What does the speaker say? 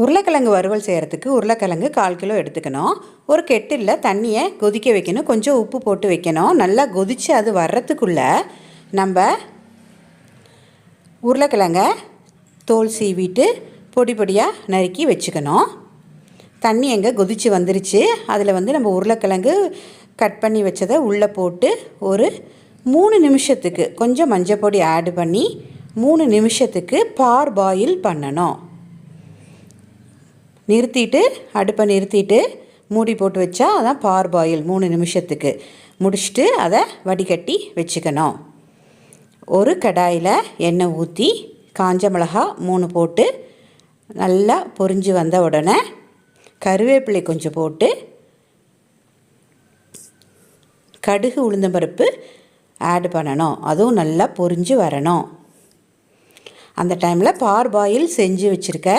உருளைக்கிழங்கு வறுவல் செய்கிறதுக்கு உருளைக்கிழங்கு 1/4 கிலோ எடுத்துக்கணும். ஒரு கெட்டில்ல தண்ணியை கொதிக்க வைக்கணும். கொஞ்சம் உப்பு போட்டு வைக்கணும். நல்லா கொதித்து அது வர்றதுக்குள்ளே நம்ம உருளைக்கிழங்க தோல் சீவிட்டு பொடி பொடியாக நறுக்கி வச்சுக்கணும். தண்ணி எங்கே கொதித்து வந்துருச்சு. அதில் நம்ம உருளைக்கிழங்கு கட் பண்ணி வச்சதை உள்ளே போட்டு ஒரு 3 நிமிஷத்துக்கு கொஞ்சம் மஞ்சள் பொடி ஆட் பண்ணி 3 நிமிஷத்துக்கு பார்பாயில் பண்ணணும். நிறுத்திட்டு அடுப்பை நிறுத்திட்டு மூடி போட்டு வச்சா அதான் பார்பாயில் 3 நிமிஷத்துக்கு முடிச்சுட்டு அதை வடிகட்டி வச்சுக்கணும். ஒரு கடாயில் எண்ணெய் ஊற்றி காஞ்ச மிளகா 3 போட்டு நல்லா பொரிஞ்சு வந்த உடனே கருவேப்பிலை கொஞ்சம் போட்டு கடுகு உளுந்தம்பருப்பு ஆட் பண்ணணும். அதுவும் நல்லா பொரிஞ்சு வரணும். அந்த டைமில் பார்பாயில் செஞ்சு வச்சுருக்க